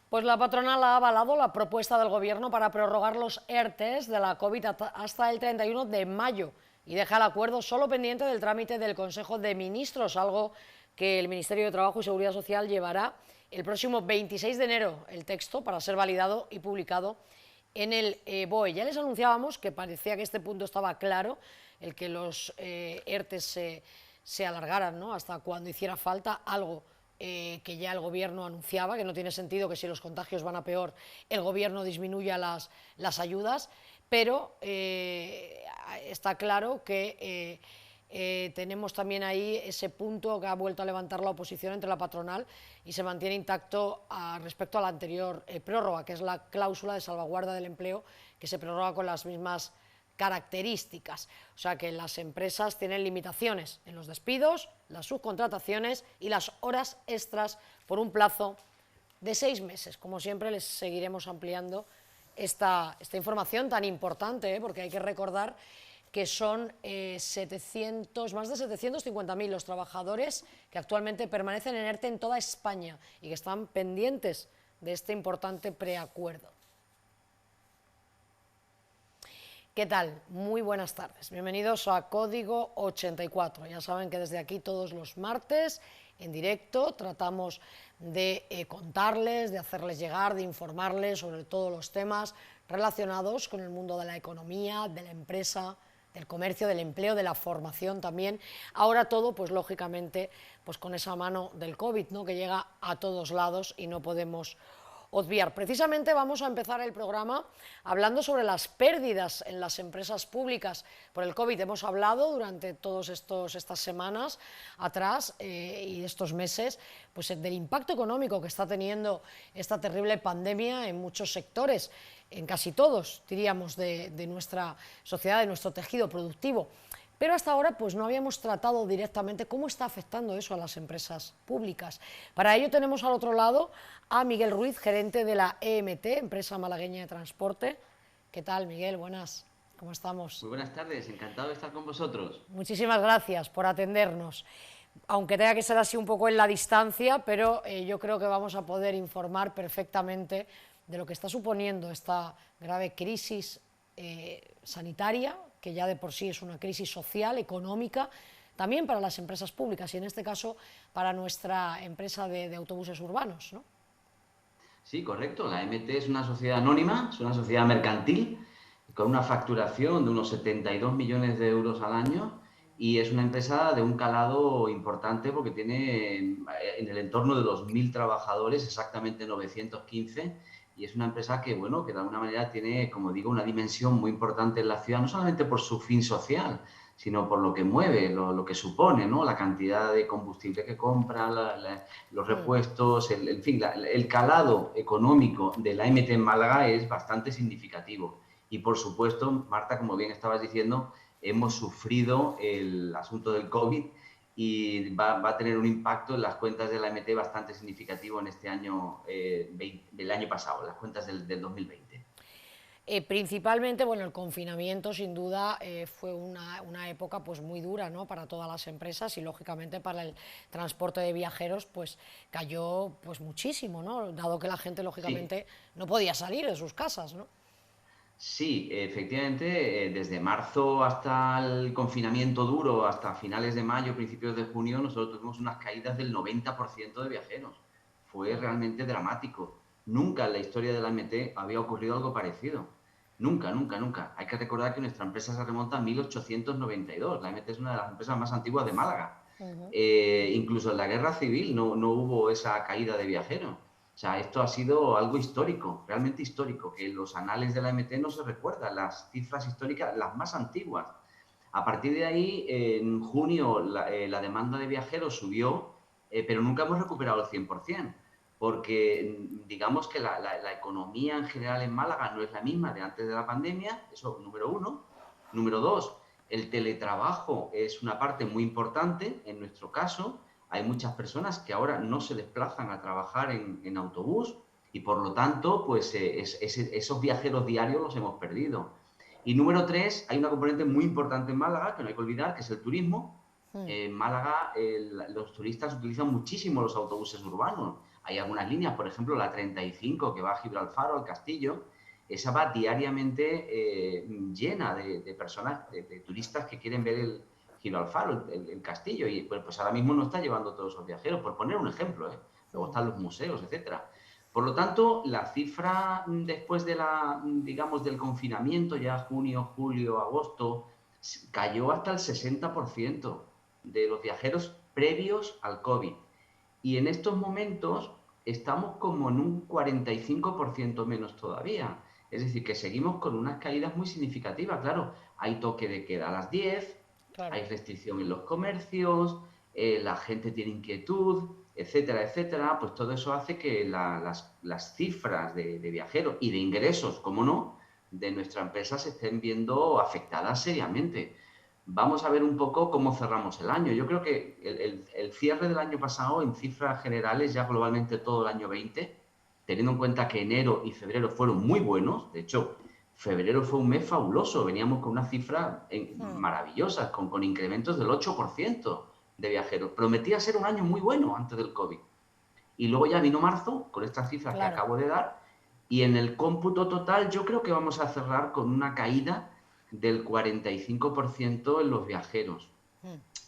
Pues la patronal ha avalado la propuesta del Gobierno para prorrogar los ERTEs de la COVID hasta el 31 de mayo y deja el acuerdo solo pendiente del trámite del Consejo de Ministros, algo que el Ministerio de Trabajo y Seguridad Social llevará el próximo 26 de enero el texto para ser validado y publicado en el BOE. Ya les anunciábamos que parecía que este punto estaba claro, el que los ERTEs se alargaran, ¿no?, hasta cuando hiciera falta, algo que ya el Gobierno anunciaba, que no tiene sentido que si los contagios van a peor el Gobierno disminuya las ayudas, pero está claro que tenemos también ahí ese punto que ha vuelto a levantar la oposición entre la patronal y se mantiene intacto respecto a la anterior prórroga, que es la cláusula de salvaguarda del empleo, que se prorroga con las mismas características. O sea que las empresas tienen limitaciones en los despidos, las subcontrataciones y las horas extras por un plazo de 6 meses. Como siempre, les seguiremos ampliando esta información tan importante, porque hay que recordar que son más de 750.000 los trabajadores que actualmente permanecen en ERTE en toda España y que están pendientes de este importante preacuerdo. ¿Qué tal? Muy buenas tardes. Bienvenidos a Código 84. Ya saben que desde aquí todos los martes, en directo, tratamos de contarles, de hacerles llegar, de informarles sobre todos los temas relacionados con el mundo de la economía, de la empresa, del comercio, del empleo, de la formación también. Ahora todo, pues lógicamente, pues con esa mano del COVID, ¿no?, que llega a todos lados y no podemos obviar. Precisamente vamos a empezar el programa hablando sobre las pérdidas en las empresas públicas por el COVID. Hemos hablado durante todas estas semanas atrás y estos meses, pues del impacto económico que está teniendo esta terrible pandemia en muchos sectores, en casi todos, diríamos, de nuestra sociedad, de nuestro tejido productivo. Pero hasta ahora pues no habíamos tratado directamente cómo está afectando eso a las empresas públicas. Para ello tenemos al otro lado a Miguel Ruiz, gerente de la EMT, Empresa Malagueña de Transporte. ¿Qué tal, Miguel? Buenas, ¿cómo estamos? Muy buenas tardes, encantado de estar con vosotros. Muchísimas gracias por atendernos, aunque tenga que ser así un poco en la distancia, pero yo creo que vamos a poder informar perfectamente de lo que está suponiendo esta grave crisis sanitaria, que ya de por sí es una crisis social, económica, también para las empresas públicas y en este caso para nuestra empresa de autobuses urbanos, ¿no? Sí, correcto. La MT es una sociedad anónima, es una sociedad mercantil con una facturación de unos 72 millones de euros al año y es una empresa de un calado importante porque tiene en el entorno de 2.000 trabajadores, exactamente 915, y es una empresa que, bueno, que de alguna manera tiene, como digo, una dimensión muy importante en la ciudad, no solamente por su fin social, sino por lo que mueve, lo que supone, ¿no?, la cantidad de combustible que compra, los repuestos, en fin, el calado económico de la MT en Málaga es bastante significativo. Y, por supuesto, Marta, como bien estabas diciendo, hemos sufrido el asunto del COVID y va a tener un impacto en las cuentas de la MT bastante significativo en este año, del año pasado, las cuentas del 2020. Principalmente, bueno, el confinamiento sin duda fue una época pues muy dura, ¿no?, para todas las empresas y lógicamente para el transporte de viajeros pues cayó pues muchísimo, ¿no?, dado que la gente Sí. lógicamente no podía salir de sus casas, ¿no? Sí, efectivamente, desde marzo hasta el confinamiento duro, hasta finales de mayo, principios de junio, nosotros tuvimos unas caídas del 90% de viajeros. Fue realmente dramático. Nunca en la historia de la MT había ocurrido algo parecido. Nunca, nunca, nunca. Hay que recordar que nuestra empresa se remonta a 1892. La MT es una de las empresas más antiguas de Málaga. Incluso en la guerra civil no hubo esa caída de viajeros. O sea, esto ha sido algo histórico, realmente histórico, que en los anales de la MT no se recuerdan las cifras históricas, las más antiguas. A partir de ahí, en junio, la demanda de viajeros subió, pero nunca hemos recuperado el 100%, porque digamos que la economía en general en Málaga no es la misma de antes de la pandemia, eso número uno. Número dos, el teletrabajo es una parte muy importante en nuestro caso. Hay muchas personas que ahora no se desplazan a trabajar en autobús y por lo tanto, pues esos viajeros diarios los hemos perdido. Y número tres, hay una componente muy importante en Málaga que no hay que olvidar, que es el turismo. En Málaga los turistas utilizan muchísimo los autobuses urbanos. Hay algunas líneas, por ejemplo, la 35 que va a Gibralfaro, al Castillo, esa va diariamente llena de personas, de turistas que quieren ver el Gibralfaro, el castillo, y pues ahora mismo no está llevando todos esos viajeros, por poner un ejemplo, ¿eh? Luego están los museos, etcétera. Por lo tanto, la cifra después de digamos, del confinamiento, ya junio, julio, agosto, cayó hasta el 60% de los viajeros previos al COVID. Y en estos momentos estamos como en un 45% menos todavía. Es decir, que seguimos con unas caídas muy significativas. Claro, hay toque de queda a las 10, Claro. hay restricción en los comercios, la gente tiene inquietud, etcétera, etcétera. Pues todo eso hace que las cifras de viajeros y de ingresos, como no, de nuestra empresa se estén viendo afectadas seriamente. Vamos a ver un poco cómo cerramos el año. Yo creo que el cierre del año pasado, en cifras generales, ya globalmente todo el año 20, teniendo en cuenta que enero y febrero fueron muy buenos, de hecho, febrero fue un mes fabuloso, veníamos con unas cifras maravillosas, con incrementos del 8% de viajeros. Prometía ser un año muy bueno antes del COVID. Y luego ya vino marzo, con estas cifras que Claro. acabo de dar, y en el cómputo total yo creo que vamos a cerrar con una caída del 45% en los viajeros.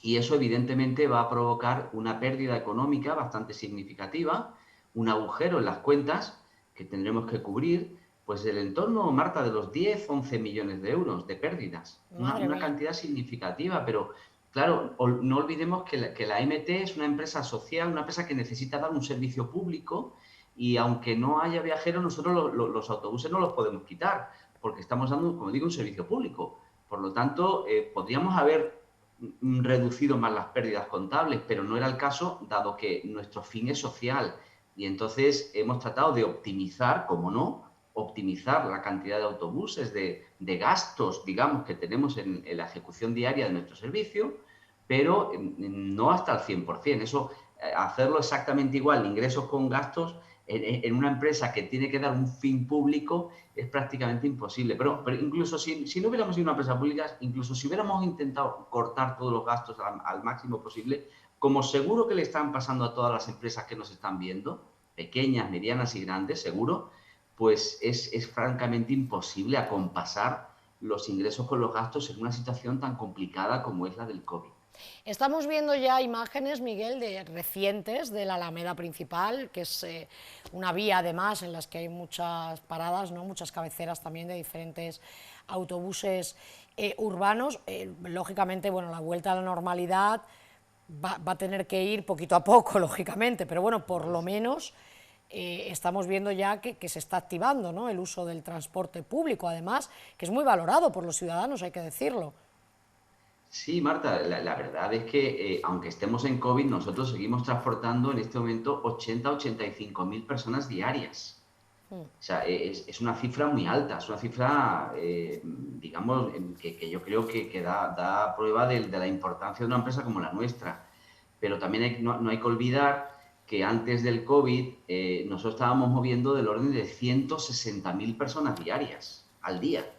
Y eso evidentemente va a provocar una pérdida económica bastante significativa, un agujero en las cuentas que tendremos que cubrir, pues del entorno, Marta, de los 10, 11 millones de euros de pérdidas. Madre Una mía. cantidad significativa, pero claro, no olvidemos que la MT es una empresa social, una empresa que necesita dar un servicio público y aunque no haya viajeros, nosotros los autobuses no los podemos quitar porque estamos dando, como digo, un servicio público. Por lo tanto, podríamos haber reducido más las pérdidas contables, pero no era el caso, dado que nuestro fin es social. Y entonces hemos tratado de optimizar, como no, optimizar la cantidad de autobuses, de gastos, digamos, que tenemos en la ejecución diaria de nuestro servicio, pero no hasta el 100%. Eso, hacerlo exactamente igual, ingresos con gastos, en una empresa que tiene que dar un fin público es prácticamente imposible. Pero incluso si no hubiéramos sido una empresa pública, incluso si hubiéramos intentado cortar todos los gastos al máximo posible, como seguro que le están pasando a todas las empresas que nos están viendo, pequeñas, medianas y grandes, seguro, pues es francamente imposible acompasar los ingresos con los gastos en una situación tan complicada como es la del COVID. Estamos viendo ya imágenes, Miguel, de recientes de la Alameda principal, que es una vía además en las que hay muchas paradas, ¿no? Muchas cabeceras también de diferentes autobuses urbanos. Lógicamente, bueno, la vuelta a la normalidad va a tener que ir poquito a poco, lógicamente, pero bueno, por lo menos estamos viendo ya que se está activando, ¿no? El uso del transporte público, además, que es muy valorado por los ciudadanos, hay que decirlo. Sí, Marta, la verdad es que aunque estemos en COVID, nosotros seguimos transportando en este momento 80-85 mil personas diarias. O sea, es una cifra muy alta, es una cifra, digamos, que yo creo que da prueba de la importancia de una empresa como la nuestra. Pero también no hay que olvidar que antes del COVID nosotros estábamos moviendo del orden de 160.000 personas diarias al día.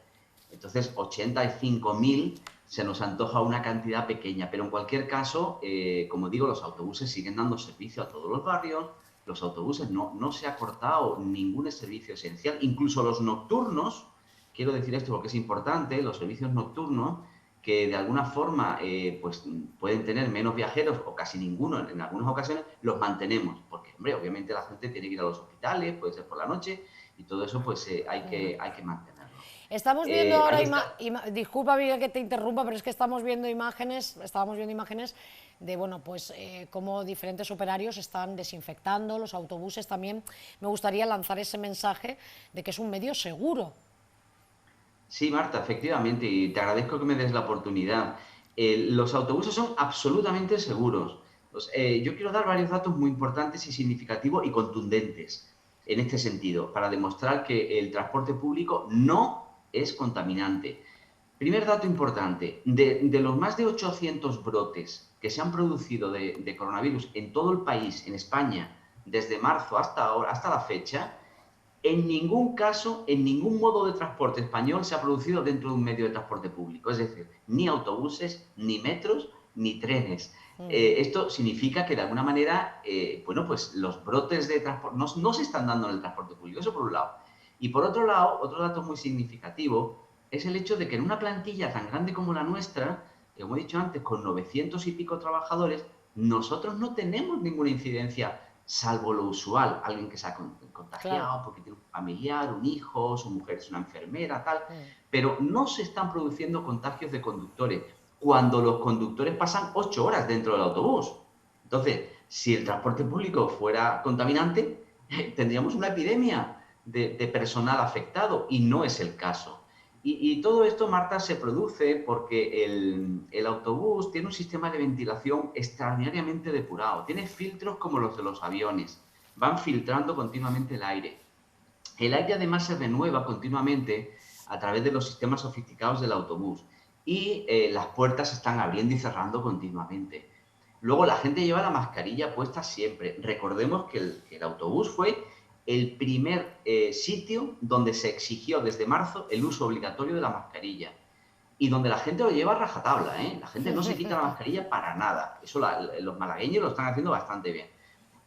Entonces, 85.000 se nos antoja una cantidad pequeña, pero en cualquier caso, como digo, los autobuses siguen dando servicio a todos los barrios, los autobuses no se ha cortado ningún servicio esencial, incluso los nocturnos, quiero decir esto porque es importante, los servicios nocturnos, que de alguna forma pues pueden tener menos viajeros o casi ninguno en algunas ocasiones, los mantenemos, porque hombre, obviamente la gente tiene que ir a los hospitales, puede ser por la noche, y todo eso pues hay que mantenerlo. Estamos viendo ahora, Ahí está. disculpa Miguel que te interrumpa, pero es que estábamos viendo imágenes de, bueno, pues cómo diferentes operarios están desinfectando los autobuses. También me gustaría lanzar ese mensaje de que es un medio seguro. Sí, Marta, efectivamente, y te agradezco que me des la oportunidad. Los autobuses son absolutamente seguros. Yo quiero dar varios datos muy importantes y significativos y contundentes en este sentido, para demostrar que el transporte público no es contaminante. Primer dato importante, de los más de 800 brotes que se han producido de coronavirus en todo el país, en España, desde marzo hasta ahora, hasta la fecha, en ningún caso, en ningún modo de transporte español se ha producido dentro de un medio de transporte público. Es decir, ni autobuses, ni metros, ni trenes. Esto significa que de alguna manera, bueno, pues los brotes de transporte no se están dando en el transporte público, eso por un lado. Y por otro lado, otro dato muy significativo es el hecho de que en una plantilla tan grande como la nuestra, que como he dicho antes, con 900 y pico trabajadores, nosotros no tenemos ninguna incidencia, salvo lo usual, alguien que se ha Claro. contagiado porque tiene un familiar, un hijo, su mujer es una enfermera, tal, pero no se están produciendo contagios de conductores cuando los conductores pasan 8 horas dentro del autobús. Entonces, si el transporte público fuera contaminante, tendríamos una epidemia de personal afectado y no es el caso. Y todo esto, Marta, se produce porque el autobús tiene un sistema de ventilación extraordinariamente depurado. Tiene filtros como los de los aviones. Van filtrando continuamente el aire. El aire además se renueva continuamente a través de los sistemas sofisticados del autobús y las puertas se están abriendo y cerrando continuamente. Luego la gente lleva la mascarilla puesta siempre. Recordemos que el autobús fue el primer sitio donde se exigió desde marzo el uso obligatorio de la mascarilla y donde la gente lo lleva a rajatabla, ¿eh? La gente no se quita la mascarilla para nada. Eso los malagueños lo están haciendo bastante bien.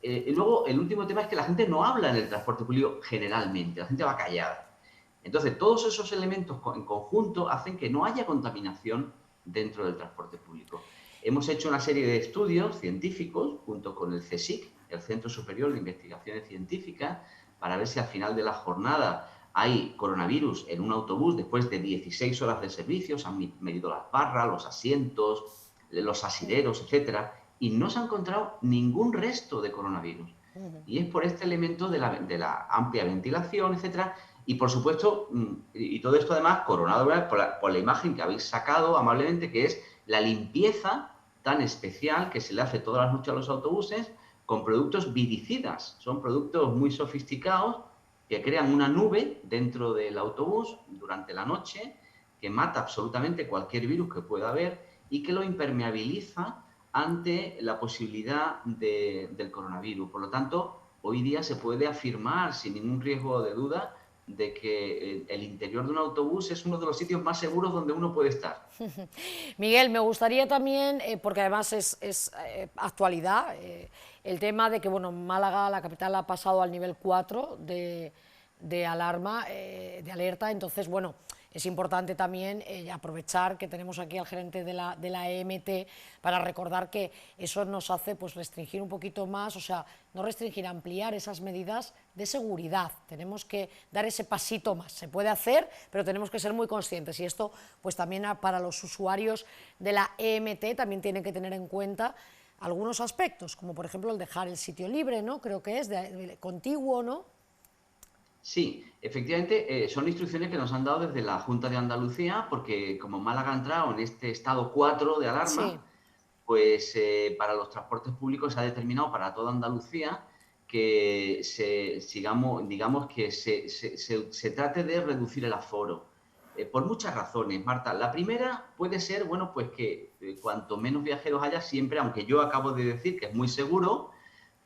Y luego, el último tema es que la gente no habla en el transporte público generalmente, la gente va callada. Entonces, todos esos elementos en conjunto hacen que no haya contaminación dentro del transporte público. Hemos hecho una serie de estudios científicos junto con el CSIC, el Centro Superior de Investigaciones Científicas, para ver si al final de la jornada hay coronavirus en un autobús después de 16 horas de servicio, se han medido las barras, los asientos, los asideros, etcétera, y no se ha encontrado ningún resto de coronavirus. Y es por este elemento de la amplia ventilación, etcétera, y por supuesto, y todo esto además coronado por la imagen que habéis sacado amablemente, que es la limpieza tan especial que se le hace todas las noches a los autobuses con productos vidicidas. Son productos muy sofisticados que crean una nube dentro del autobús durante la noche que mata absolutamente cualquier virus que pueda haber y que lo impermeabiliza ante la posibilidad del coronavirus. Por lo tanto, hoy día se puede afirmar sin ningún riesgo de duda de que el interior de un autobús es uno de los sitios más seguros donde uno puede estar. Miguel, me gustaría también, porque además es actualidad, el tema de que bueno, Málaga, la capital, ha pasado al nivel 4 de alarma, de alerta, entonces bueno, es importante también aprovechar que tenemos aquí al gerente de la EMT para recordar que eso nos hace pues restringir un poquito más, o sea, no restringir, ampliar esas medidas de seguridad. Tenemos que dar ese pasito más. Se puede hacer, pero tenemos que ser muy conscientes. Y esto pues también para los usuarios de la EMT también tienen que tener en cuenta algunos aspectos, como por ejemplo el dejar el sitio libre, ¿no? Creo que es contiguo, ¿no? Sí, efectivamente, son instrucciones que nos han dado desde la Junta de Andalucía, porque como Málaga ha entrado en este estado 4 de Sí. alarma, pues para los transportes públicos se ha determinado para toda Andalucía que digamos que se trate de reducir el aforo. Por muchas razones, Marta. La primera puede ser, bueno, pues que cuanto menos viajeros haya siempre, aunque yo acabo de decir que es muy seguro,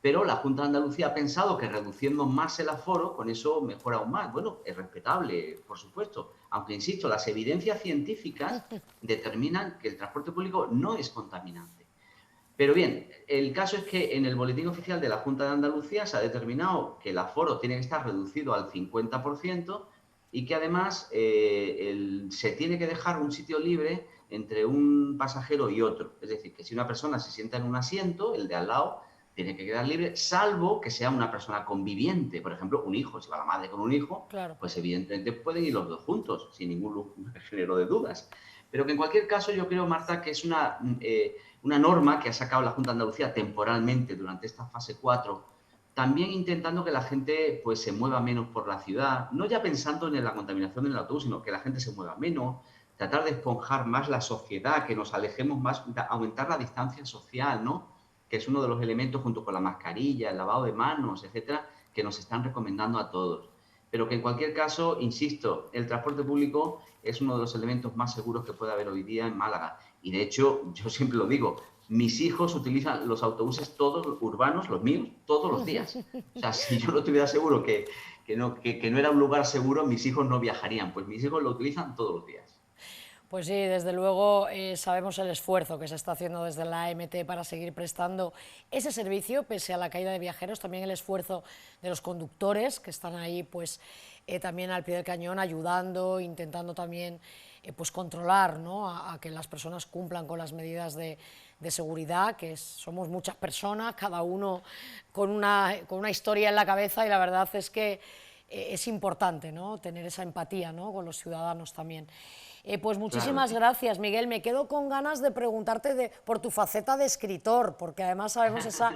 pero la Junta de Andalucía ha pensado que reduciendo más el aforo, con eso mejora aún más. Bueno, es respetable, por supuesto, aunque insisto, las evidencias científicas determinan que el transporte público no es contaminante. Pero bien, el caso es que en el boletín oficial de la Junta de Andalucía se ha determinado que el aforo tiene que estar reducido al 50% y que además se tiene que dejar un sitio libre entre un pasajero y otro. Es decir, que si una persona se sienta en un asiento, el de al lado tiene que quedar libre, salvo que sea una persona conviviente. Por ejemplo, un hijo, si va la madre con un hijo, Claro. pues evidentemente pueden ir los dos juntos, sin ningún género de dudas. Pero que en cualquier caso yo creo, Marta, que es una norma que ha sacado la Junta de Andalucía temporalmente durante esta fase 4, también intentando que la gente pues, se mueva menos por la ciudad, no ya pensando en la contaminación del autobús, sino que la gente se mueva menos, tratar de esponjar más la sociedad, que nos alejemos más, aumentar la distancia social, ¿no? Que es uno de los elementos junto con la mascarilla, el lavado de manos, etcétera, que nos están recomendando a todos. Pero que en cualquier caso, insisto, el transporte público es uno de los elementos más seguros que puede haber hoy día en Málaga. Y de hecho, yo siempre lo digo, mis hijos utilizan los autobuses todos urbanos, los míos, todos los días. O sea, si yo no tuviera seguro que no era un lugar seguro, mis hijos no viajarían. Pues mis hijos lo utilizan todos los días. Pues sí, desde luego sabemos el esfuerzo que se está haciendo desde la AMT para seguir prestando ese servicio, pese a la caída de viajeros, también el esfuerzo de los conductores que están ahí pues, también al pie del cañón ayudando, intentando también pues, controlar, ¿no? a que las personas cumplan con las medidas de seguridad, que somos muchas personas, cada uno con una historia en la cabeza, y la verdad es que es importante, ¿no? Tener esa empatía, ¿no? con los ciudadanos también. Pues Claro. muchísimas gracias, Miguel. Me quedo con ganas de preguntarte por tu faceta de escritor, porque además sabemos esa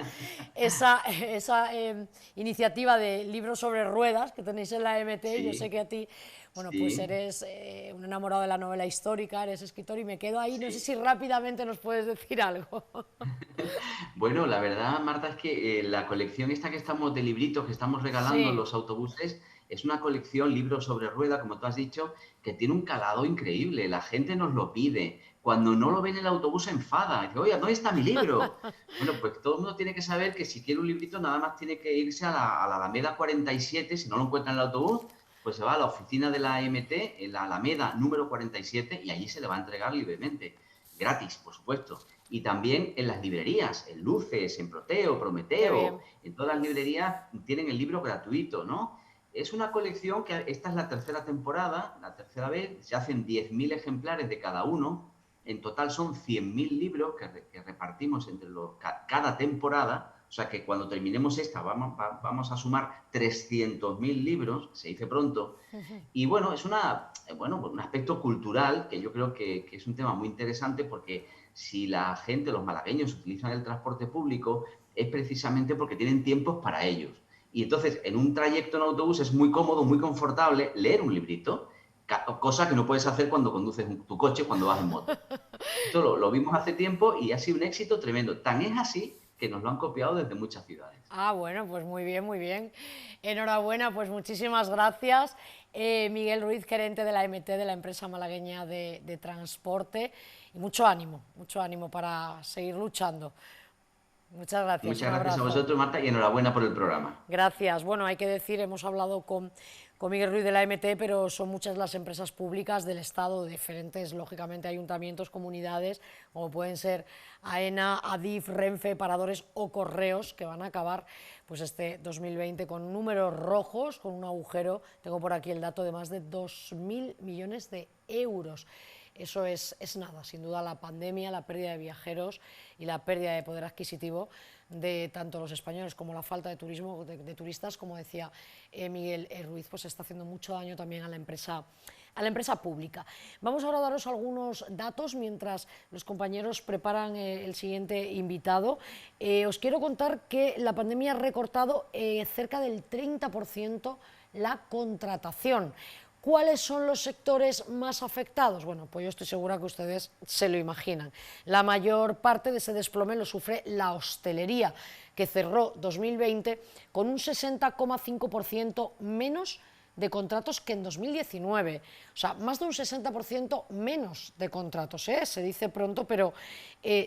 iniciativa de libros sobre ruedas que tenéis en la MT. Yo sé Sí, que a ti, bueno, pues sí, eres un enamorado de la novela histórica, eres escritor, y me quedo ahí. No sé sí. si rápidamente nos puedes decir algo. Bueno, la verdad, Marta, es que la colección esta que estamos de libritos que estamos regalando en Sí. los autobuses es una colección libros sobre rueda, como tú has dicho, que tiene un calado increíble. La gente nos lo pide. Cuando no lo ve en el autobús se enfada. Dice, oye, ¿dónde está mi libro? Bueno, pues todo el mundo tiene que saber que si quiere un librito nada más tiene que irse a la Alameda 47. Si no lo encuentra en el autobús, pues se va a la oficina de la AMT en la Alameda número 47 y allí se le va a entregar libremente. Gratis, por supuesto. Y también en las librerías, en Luces, en Proteo, Qué Prometeo, bien. en todas las librerías tienen el libro gratuito, ¿no? Es una colección que esta es la tercera temporada, la tercera vez, se hacen 10.000 ejemplares de cada uno, en total son 100.000 libros que repartimos entre cada temporada, o sea que cuando terminemos esta vamos a sumar 300.000 libros, se dice pronto, y bueno, es bueno, un aspecto cultural que yo creo que es un tema muy interesante porque si la gente, los malagueños, utilizan el transporte público es precisamente porque tienen tiempos para ellos. Y entonces, en un trayecto en autobús es muy cómodo, muy confortable leer un librito, cosa que no puedes hacer cuando conduces tu coche, cuando vas en moto. Esto lo vimos hace tiempo y ha sido un éxito tremendo. Tan es así que nos lo han copiado desde muchas ciudades. Ah, bueno, pues muy bien, muy bien. Enhorabuena, pues muchísimas gracias. Miguel Ruiz, gerente de la MT, de la empresa malagueña de transporte, y mucho ánimo para seguir luchando. Muchas gracias, un Muchas gracias a abrazo. vosotros, Marta, y enhorabuena por el programa. Gracias. Bueno, hay que decir, hemos hablado con Miguel Ruiz de la MT, pero son muchas las empresas públicas del Estado, de diferentes, lógicamente, ayuntamientos, comunidades, como pueden ser AENA, ADIF, Renfe, Paradores o Correos, que van a acabar pues este 2020 con números rojos, con un agujero, tengo por aquí el dato, de más de 2.000 millones de euros. Eso es nada, sin duda la pandemia, la pérdida de viajeros y la pérdida de poder adquisitivo de tanto los españoles como la falta de turismo, de turistas, como decía Miguel Ruiz, pues está haciendo mucho daño también a la empresa pública. Vamos ahora a daros algunos datos mientras los compañeros preparan el siguiente invitado. Os quiero contar que la pandemia ha recortado cerca del 30% la contratación. ¿Cuáles son los sectores más afectados? Bueno, pues yo estoy segura que ustedes se lo imaginan. La mayor parte de ese desplome lo sufre la hostelería, que cerró 2020 con un 60,5% menos de contratos que en 2019. O sea, más de un 60% menos de contratos, ¿eh? Se dice pronto, pero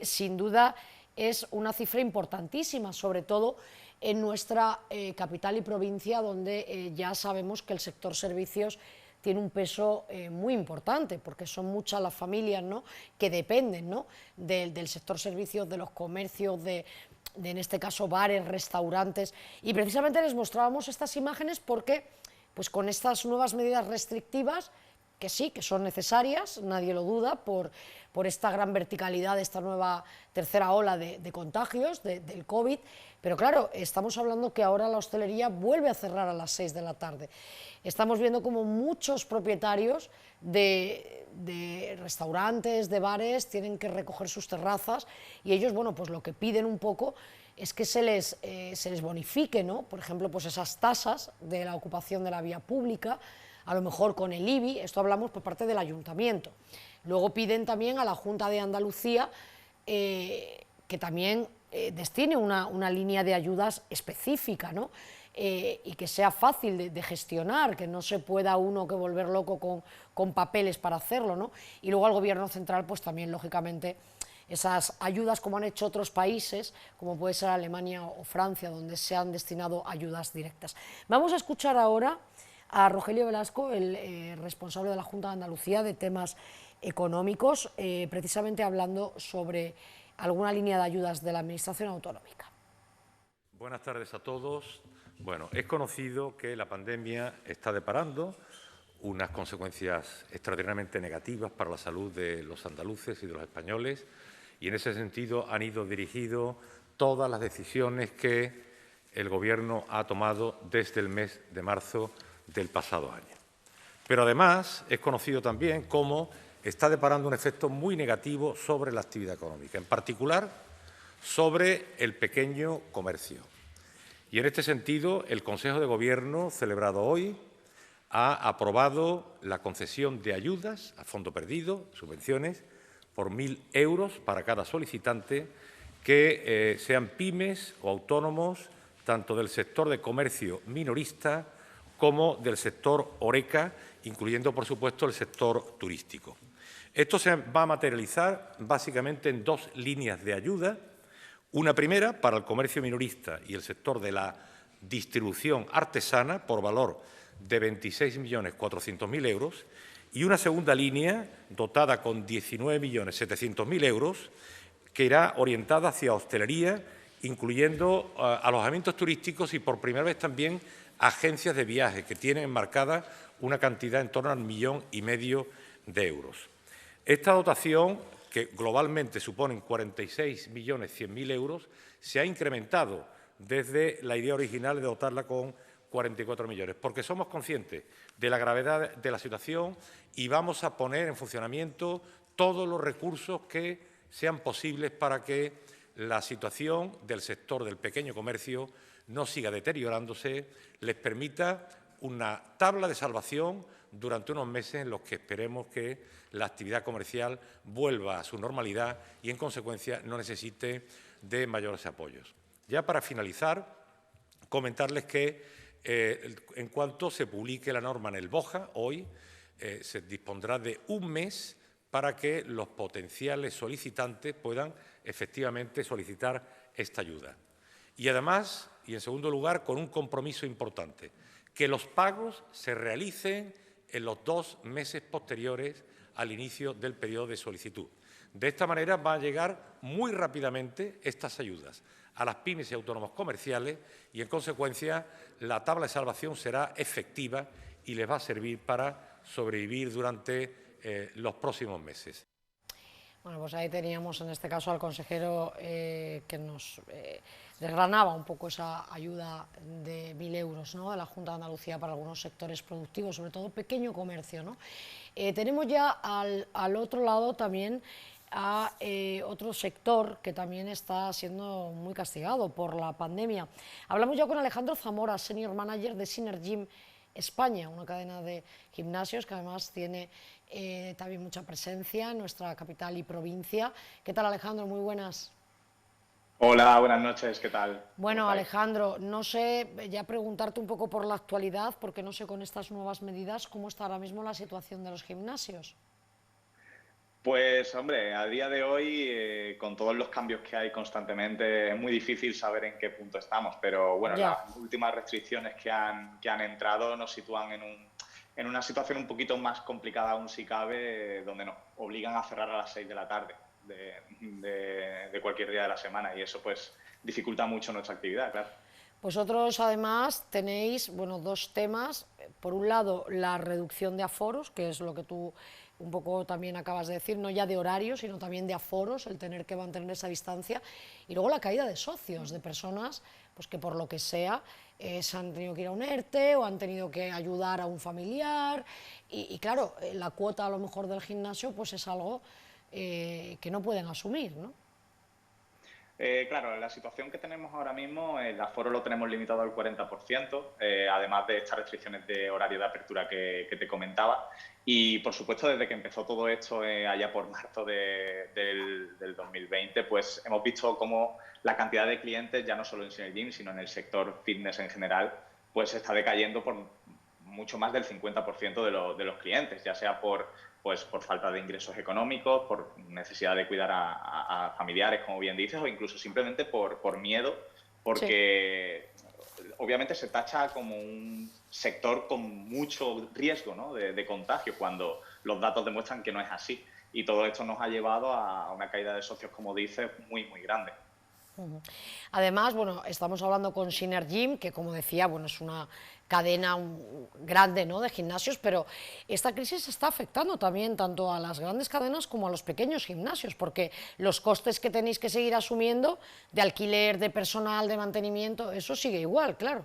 sin duda es una cifra importantísima, sobre todo en nuestra capital y provincia, donde ya sabemos que el sector servicios tiene un peso muy importante, porque son muchas las familias, ¿no?, que dependen, ¿no?, del sector servicios, de los comercios, en este caso bares, restaurantes, y precisamente les mostrábamos estas imágenes porque pues con estas nuevas medidas restrictivas, que sí, que son necesarias, nadie lo duda, por esta gran verticalidad de esta nueva tercera ola de contagios del COVID, pero claro, estamos hablando que ahora la hostelería vuelve a cerrar a las 6 de la tarde. Estamos viendo como muchos propietarios de restaurantes, de bares, tienen que recoger sus terrazas, y ellos, bueno, pues lo que piden un poco es que se les bonifique, ¿no?, por ejemplo, pues esas tasas de la ocupación de la vía pública, a lo mejor con el IBI, esto hablamos por parte del ayuntamiento. Luego piden también a la Junta de Andalucía que también destine una línea de ayudas específica, ¿no?, y que sea fácil de gestionar, que no se pueda uno que volver loco con papeles para hacerlo, ¿no? Y luego al Gobierno central, pues también, lógicamente, esas ayudas como han hecho otros países, como puede ser Alemania o Francia, donde se han destinado ayudas directas. Vamos a escuchar ahora a Rogelio Velasco, el responsable de la Junta de Andalucía de temas económicos, precisamente hablando sobre alguna línea de ayudas de la Administración autonómica. Buenas tardes a todos. Bueno, es conocido que la pandemia está deparando unas consecuencias extraordinariamente negativas para la salud de los andaluces y de los españoles, y en ese sentido han ido dirigidas todas las decisiones que el Gobierno ha tomado desde el mes de marzo del pasado año. Pero además es conocido también cómo está deparando un efecto muy negativo sobre la actividad económica, en particular sobre el pequeño comercio. Y en este sentido, el Consejo de Gobierno, celebrado hoy, ha aprobado la concesión de ayudas a fondo perdido, subvenciones, por 1.000 euros para cada solicitante, que sean pymes o autónomos, tanto del sector de comercio minorista como del sector horeca, incluyendo, por supuesto, el sector turístico. Esto se va a materializar básicamente en dos líneas de ayuda. Una primera para el comercio minorista y el sector de la distribución artesana por valor de 26.400.000 euros, y una segunda línea dotada con 19.700.000 euros que irá orientada hacia hostelería, incluyendo alojamientos turísticos y por primera vez también agencias de viajes que tienen enmarcada una cantidad en torno al 1,5 millones de euros. Esta dotación, que globalmente suponen 46.100.000 euros, se ha incrementado desde la idea original de dotarla con 44 millones, porque somos conscientes de la gravedad de la situación y vamos a poner en funcionamiento todos los recursos que sean posibles para que la situación del sector del pequeño comercio no siga deteriorándose, les permita una tabla de salvación durante unos meses en los que esperemos que la actividad comercial vuelva a su normalidad y, en consecuencia, no necesite de mayores apoyos. Ya para finalizar, comentarles que en cuanto se publique la norma en el BOJA, hoy se dispondrá de un mes para que los potenciales solicitantes puedan efectivamente solicitar esta ayuda. Y además, y en segundo lugar, con un compromiso importante, que los pagos se realicen en los 2 meses posteriores al inicio del periodo de solicitud. De esta manera van a llegar muy rápidamente estas ayudas a las pymes y autónomos comerciales y, en consecuencia, la tabla de salvación será efectiva y les va a servir para sobrevivir durante los próximos meses. Bueno, pues ahí teníamos en este caso al consejero que nos desgranaba un poco esa ayuda de 1.000 euros, ¿no?, de la Junta de Andalucía para algunos sectores productivos, sobre todo pequeño comercio, ¿no? Tenemos ya al otro lado también a otro sector que también está siendo muy castigado por la pandemia. Hablamos ya con Alejandro Zamora, Senior Manager de Synergym España, una cadena de gimnasios que además tiene también mucha presencia en nuestra capital y provincia. ¿Qué tal, Alejandro? Muy buenas. Hola, buenas noches, ¿qué tal? Bueno, Alejandro, no sé, ya preguntarte un poco por la actualidad, porque no sé con estas nuevas medidas cómo está ahora mismo la situación de los gimnasios. Pues hombre, a día de hoy, con todos los cambios que hay constantemente, es muy difícil saber en qué punto estamos, pero bueno, Ya. las últimas restricciones que han entrado nos sitúan en una situación un poquito más complicada aún si cabe, donde nos obligan a cerrar a las 6 de la tarde de cualquier día de la semana, y eso pues dificulta mucho nuestra actividad, claro. Vosotros además tenéis, bueno, dos temas. Por un lado, la reducción de aforos, que es lo que tú un poco también acabas de decir, no ya de horarios, sino también de aforos, el tener que mantener esa distancia. Y luego la caída de socios, de personas pues que por lo que sea se han tenido que ir a un ERTE o han tenido que ayudar a un familiar. Y claro, la cuota a lo mejor del gimnasio pues es algo que no pueden asumir, ¿no? Claro, la situación que tenemos ahora mismo, el aforo lo tenemos limitado al 40%, además de estas restricciones de horario de apertura que te comentaba. Y, por supuesto, desde que empezó todo esto allá por marzo del 2020, pues hemos visto cómo la cantidad de clientes, ya no solo en Synergym, sino en el sector fitness en general, pues está decayendo por mucho más del 50% de los clientes, ya sea por falta de ingresos económicos, por necesidad de cuidar a familiares, como bien dices, o incluso simplemente por miedo, porque obviamente se tacha como un sector con mucho riesgo, ¿no?, de contagio, cuando los datos demuestran que no es así. Y todo esto nos ha llevado a una caída de socios, como dices, muy, muy grande. Además, bueno, estamos hablando con Synergym, que como decía, bueno, es una cadena grande, ¿no?, de gimnasios, pero esta crisis está afectando también tanto a las grandes cadenas como a los pequeños gimnasios, porque los costes que tenéis que seguir asumiendo de alquiler, de personal, de mantenimiento, eso sigue igual, claro.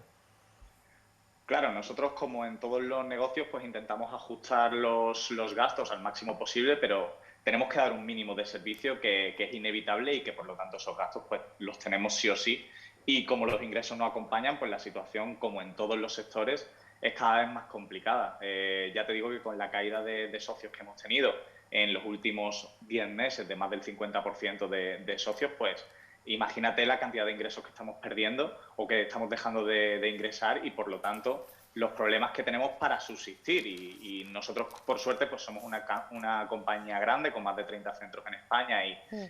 Claro, nosotros, como en todos los negocios, pues intentamos ajustar los gastos al máximo posible, pero tenemos que dar un mínimo de servicio que es inevitable y que, por lo tanto, esos gastos pues los tenemos sí o sí. Y como los ingresos no acompañan, pues la situación, como en todos los sectores, es cada vez más complicada. Ya te digo que con la caída de socios que hemos tenido en los últimos 10 meses, de más del 50% de socios, pues imagínate la cantidad de ingresos que estamos perdiendo o que estamos dejando de ingresar, y por lo tanto los problemas que tenemos para subsistir. Y nosotros, por suerte, pues somos una compañía grande con más de 30 centros en España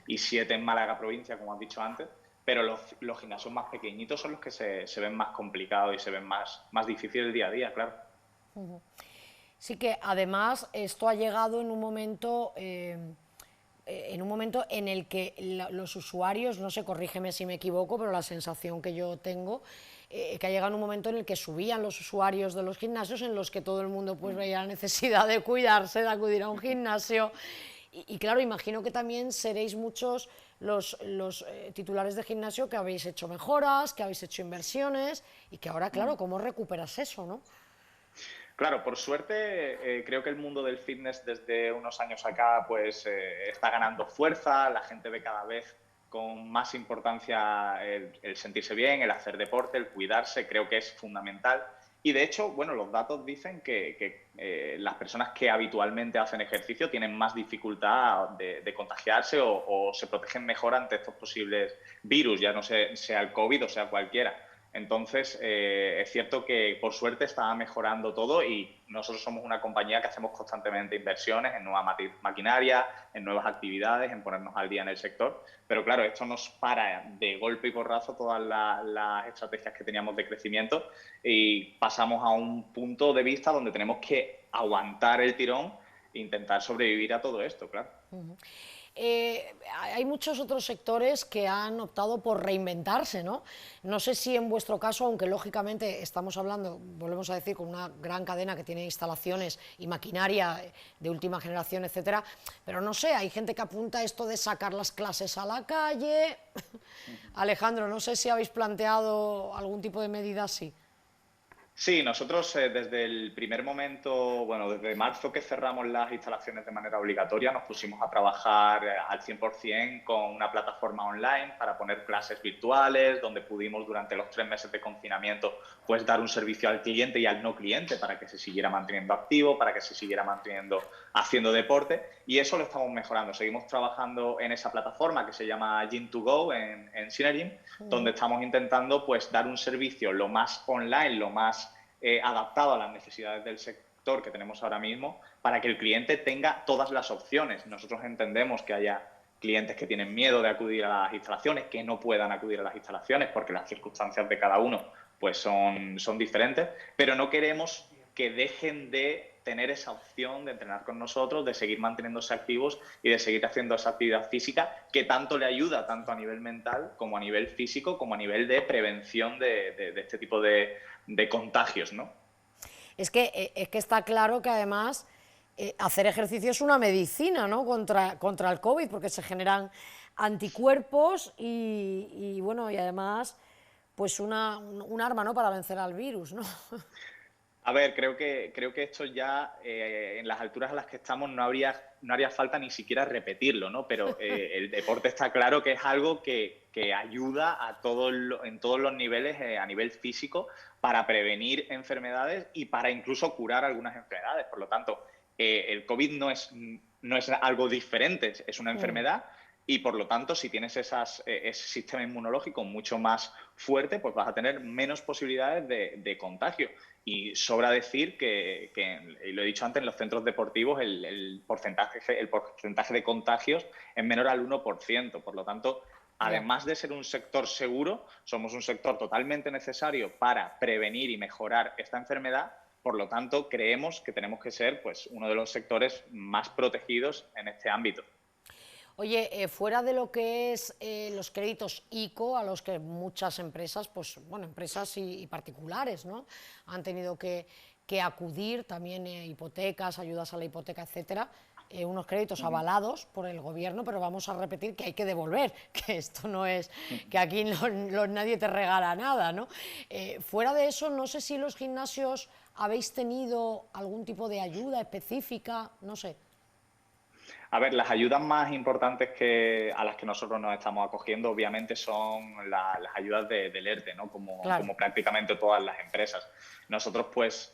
y 7 en Málaga provincia, como has dicho antes, pero los gimnasios más pequeñitos son los que se ven más complicados y se ven más difíciles día a día, claro. Sí que además esto ha llegado en un momento en el que los usuarios, no sé, corrígeme si me equivoco, pero la sensación que yo tengo, que ha llegado en un momento en el que subían los usuarios de los gimnasios, en los que todo el mundo pues veía la necesidad de cuidarse, de acudir a un gimnasio. Y claro, imagino que también seréis muchos los titulares de gimnasio que habéis hecho mejoras, que habéis hecho inversiones, y que ahora, claro, ¿cómo recuperas eso, no? Claro, por suerte, creo que el mundo del fitness desde unos años acá pues está ganando fuerza. La gente ve cada vez con más importancia el sentirse bien, el hacer deporte, el cuidarse. Creo que es fundamental. Y de hecho, bueno, los datos dicen que las personas que habitualmente hacen ejercicio tienen más dificultad de contagiarse o se protegen mejor ante estos posibles virus, ya no sea el COVID o sea cualquiera. Entonces, es cierto que por suerte está mejorando todo, y nosotros somos una compañía que hacemos constantemente inversiones en nueva maquinaria, en nuevas actividades, en ponernos al día en el sector. Pero claro, esto nos para de golpe y porrazo todas las estrategias que teníamos de crecimiento, y pasamos a un punto de vista donde tenemos que aguantar el tirón e intentar sobrevivir a todo esto, claro. Hay muchos otros sectores que han optado por reinventarse, ¿no? No sé si en vuestro caso, aunque lógicamente estamos hablando, volvemos a decir, con una gran cadena que tiene instalaciones y maquinaria de última generación, etcétera, pero no sé, hay gente que apunta a esto de sacar las clases a la calle. Alejandro, no sé si habéis planteado algún tipo de medida así. Sí, nosotros desde el primer momento, bueno, desde marzo que cerramos las instalaciones de manera obligatoria, nos pusimos a trabajar al 100% con una plataforma online para poner clases virtuales, donde pudimos durante los 3 meses de confinamiento pues dar un servicio al cliente y al no cliente para que se siguiera manteniendo activo, para que se siguiera manteniendo haciendo deporte, y eso lo estamos mejorando. Seguimos trabajando en esa plataforma que se llama Gym2Go en Synergym, donde estamos intentando pues dar un servicio lo más online, lo más adaptado a las necesidades del sector que tenemos ahora mismo, para que el cliente tenga todas las opciones. Nosotros entendemos que haya clientes que tienen miedo de acudir a las instalaciones, que no puedan acudir a las instalaciones porque las circunstancias de cada uno pues son diferentes, pero no queremos que dejen de tener esa opción de entrenar con nosotros, de seguir manteniéndose activos y de seguir haciendo esa actividad física que tanto le ayuda, tanto a nivel mental como a nivel físico, como a nivel de prevención de este tipo de contagios, ¿no? Es que está claro que además hacer ejercicio es una medicina, ¿no?, contra el COVID, porque se generan anticuerpos y bueno, y además pues un arma, ¿no?, para vencer al virus, ¿no? A ver, creo que esto ya, en las alturas a las que estamos, no haría falta ni siquiera repetirlo, ¿no? Pero el deporte está claro que es algo que ayuda en todos los niveles, a nivel físico, para prevenir enfermedades y para incluso curar algunas enfermedades. Por lo tanto, el COVID no es algo diferente, es una enfermedad. Y por lo tanto, si tienes ese sistema inmunológico mucho más fuerte, pues vas a tener menos posibilidades de contagio. Y sobra decir que, y lo he dicho antes, en los centros deportivos el porcentaje de contagios es menor al 1%. Por lo tanto, además de ser un sector seguro, somos un sector totalmente necesario para prevenir y mejorar esta enfermedad. Por lo tanto, creemos que tenemos que ser pues, uno de los sectores más protegidos en este ámbito. Oye, fuera de lo que es los créditos ICO, a los que muchas empresas, pues bueno, empresas y particulares, ¿no?, han tenido que acudir, también hipotecas, ayudas a la hipoteca, etcétera, unos créditos avalados por el gobierno, pero vamos a repetir que hay que devolver, que esto no es, que aquí nadie te regala nada, ¿no? Fuera de eso, no sé si los gimnasios habéis tenido algún tipo de ayuda específica, no sé. A ver, las ayudas más importantes a las que nosotros nos estamos acogiendo, obviamente, son las ayudas del ERTE, ¿no? Claro. Como prácticamente todas las empresas. Nosotros, pues,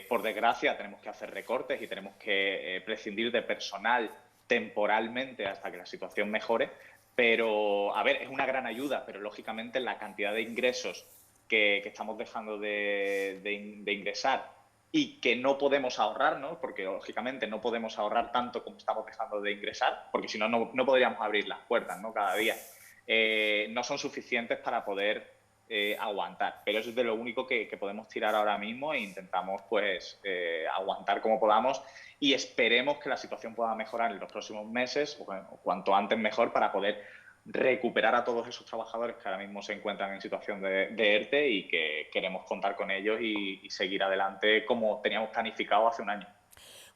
por desgracia, tenemos que hacer recortes y tenemos que prescindir de personal temporalmente hasta que la situación mejore. Pero, a ver, es una gran ayuda, pero lógicamente la cantidad de ingresos que estamos dejando de ingresar y que no podemos ahorrar, ¿no? Porque lógicamente no podemos ahorrar tanto como estamos dejando de ingresar, porque si no, no podríamos abrir las puertas, ¿no?, cada día. No son suficientes para poder aguantar, pero eso es de lo único que podemos tirar ahora mismo e intentamos pues aguantar como podamos y esperemos que la situación pueda mejorar en los próximos meses, o cuanto antes mejor, para poder recuperar a todos esos trabajadores que ahora mismo se encuentran en situación de ERTE y que queremos contar con ellos y seguir adelante como teníamos planificado hace un año.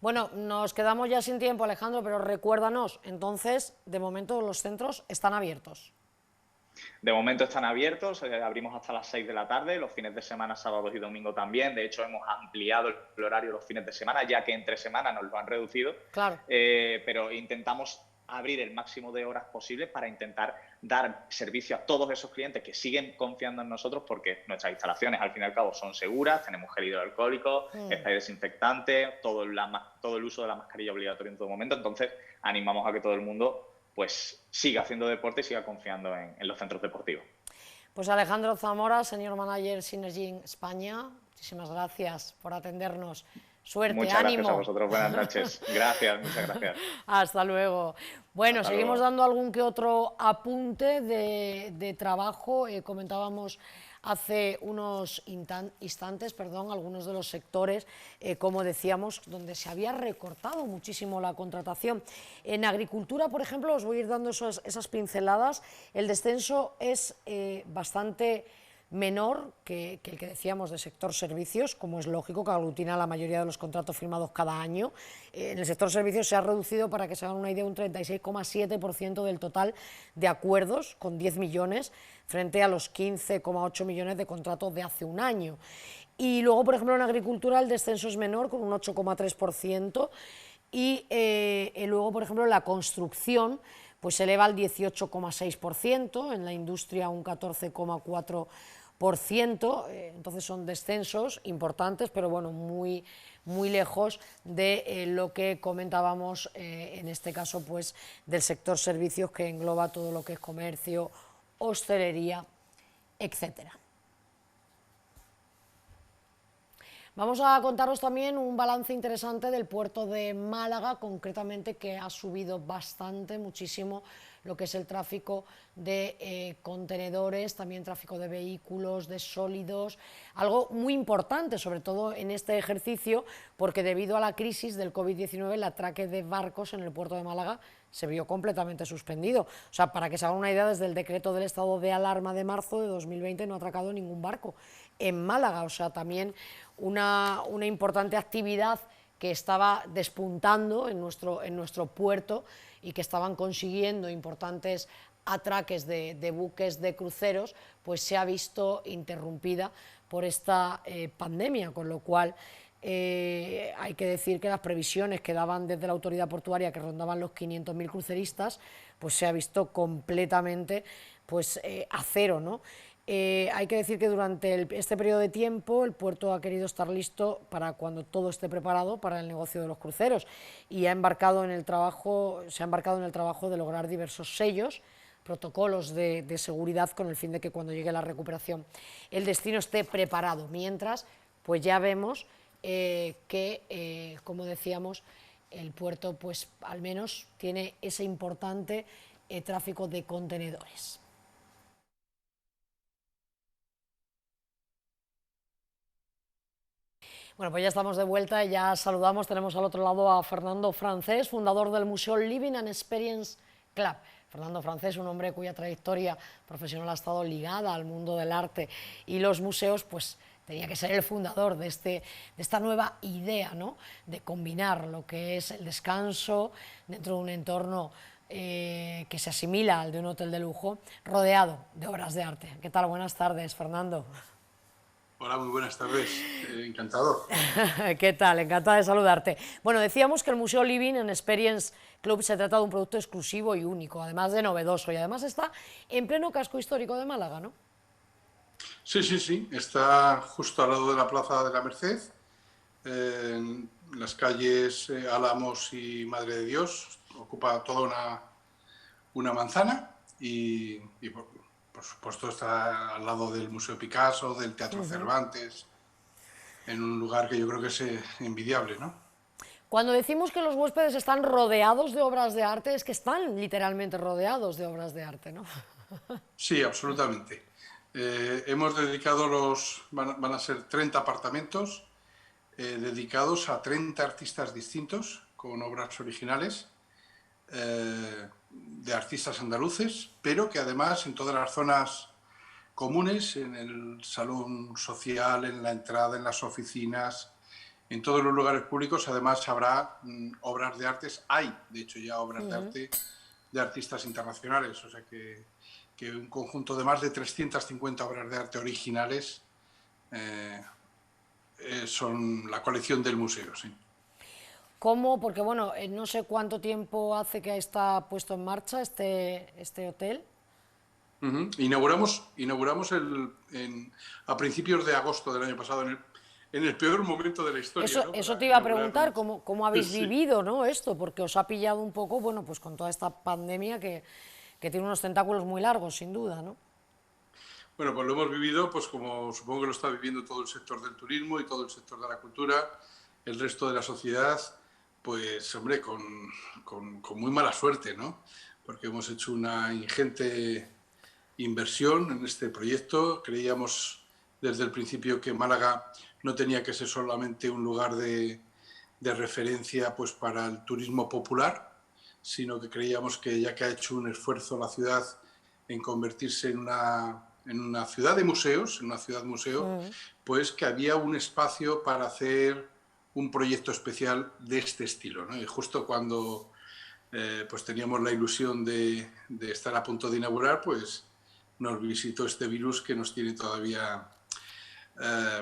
Bueno, nos quedamos ya sin tiempo, Alejandro, pero recuérdanos, entonces, de momento los centros están abiertos. De momento están abiertos, abrimos hasta las 6 de la tarde, los fines de semana, sábados y domingo también. De hecho, hemos ampliado el horario los fines de semana, ya que entre semana nos lo han reducido. Claro. Pero intentamos abrir el máximo de horas posible para intentar dar servicio a todos esos clientes que siguen confiando en nosotros, porque nuestras instalaciones, al fin y al cabo, son seguras, tenemos gel hidroalcohólico, spray desinfectante, todo el uso de la mascarilla obligatorio en todo momento. Entonces, animamos a que todo el mundo pues siga haciendo deporte y siga confiando en los centros deportivos. Pues Alejandro Zamora, señor manager Synergy España, muchísimas gracias por atendernos. Suerte, muchas ánimo. Gracias a vosotros, buenas noches. Gracias, muchas gracias. Hasta luego. Bueno, Hasta seguimos luego. dando algún que otro apunte de trabajo. Comentábamos hace unos instantes, algunos de los sectores, como decíamos, donde se había recortado muchísimo la contratación. En agricultura, por ejemplo, os voy a ir dando esas pinceladas. El descenso es bastante menor que el que decíamos de sector servicios, como es lógico, que aglutina la mayoría de los contratos firmados cada año. En el sector servicios se ha reducido, para que se hagan una idea, un 36,7% del total de acuerdos, con 10 millones, frente a los 15,8 millones de contratos de hace un año. Y luego, por ejemplo, en agricultura el descenso es menor, con un 8,3%, y luego, por ejemplo, en la construcción pues se eleva al 18,6%, en la industria un 14,4%, entonces son descensos importantes, pero bueno, muy lejos de lo que comentábamos en este caso, pues del sector servicios, que engloba todo lo que es comercio, hostelería, etcétera. Vamos a contaros también un balance interesante del puerto de Málaga, concretamente, que ha subido bastante, muchísimo, lo que es el tráfico de contenedores, también tráfico de vehículos, de sólidos, algo muy importante, sobre todo en este ejercicio, porque debido a la crisis del COVID-19, el atraque de barcos en el puerto de Málaga se vio completamente suspendido. O sea, para que se hagan una idea, desde el decreto del estado de alarma de marzo de 2020 no ha atracado ningún barco en Málaga. O sea, también una importante actividad que estaba despuntando en nuestro puerto y que estaban consiguiendo importantes atraques de buques, de cruceros, pues se ha visto interrumpida por esta pandemia, con lo cual hay que decir que las previsiones que daban desde la autoridad portuaria, que rondaban los 500.000 cruceristas, pues se ha visto completamente pues, a cero, ¿no? Hay que decir que durante este periodo de tiempo el puerto ha querido estar listo para cuando todo esté preparado para el negocio de los cruceros, y se ha embarcado en el trabajo de lograr diversos sellos, protocolos de seguridad, con el fin de que cuando llegue la recuperación el destino esté preparado. Mientras, pues ya vemos que, como decíamos, el puerto pues al menos tiene ese importante tráfico de contenedores. Bueno, pues ya estamos de vuelta y ya saludamos, tenemos al otro lado a Fernando Francés, fundador del Museo Living and Experience Club. Fernando Francés, un hombre cuya trayectoria profesional ha estado ligada al mundo del arte y los museos, pues tenía que ser el fundador de esta nueva idea, ¿no?, de combinar lo que es el descanso dentro de un entorno que se asimila al de un hotel de lujo, rodeado de obras de arte. ¿Qué tal? Buenas tardes, Fernando. Hola, muy buenas tardes. Encantado. ¿Qué tal? Encantada de saludarte. Bueno, decíamos que el Museo Living and Experience Club se trata de un producto exclusivo y único, además de novedoso, y además está en pleno casco histórico de Málaga, ¿no? Sí, sí, sí. Está justo al lado de la Plaza de la Merced, en las calles Álamos y Madre de Dios. Ocupa toda una manzana y por supuesto está al lado del Museo Picasso, del Teatro Cervantes, en un lugar que yo creo que es envidiable, ¿no? Cuando decimos que los huéspedes están rodeados de obras de arte, es que están literalmente rodeados de obras de arte, ¿no? Sí, absolutamente. Hemos dedicado van a ser 30 apartamentos dedicados a 30 artistas distintos con obras originales de artistas andaluces, pero que además en todas las zonas comunes, en el salón social, en la entrada, en las oficinas, en todos los lugares públicos, además habrá obras de artes. Hay, de hecho, ya obras de arte de artistas internacionales, o sea que un conjunto de más de 350 obras de arte originales son la colección del museo, sí. ¿Cómo? Porque, bueno, no sé cuánto tiempo hace que está puesto en marcha este hotel. Inauguramos a principios de agosto del año pasado, en el peor momento de la historia. Eso, ¿no? eso te iba a preguntar, ¿cómo habéis Sí. vivido, ¿no?, esto? Porque os ha pillado un poco, bueno, pues con toda esta pandemia que tiene unos tentáculos muy largos, sin duda, ¿no? Bueno, pues lo hemos vivido, pues como supongo que lo está viviendo todo el sector del turismo y todo el sector de la cultura, el resto de la sociedad, pues hombre, con muy mala suerte, ¿no? Porque hemos hecho una ingente inversión en este proyecto. Creíamos desde el principio que Málaga no tenía que ser solamente un lugar de referencia pues para el turismo popular, sino que creíamos que ya que ha hecho un esfuerzo la ciudad en convertirse en una ciudad de museos, en una ciudad museo, pues que había un espacio para hacer un proyecto especial de este estilo, ¿no? Y justo cuando pues teníamos la ilusión de estar a punto de inaugurar, pues nos visitó este virus que nos tiene todavía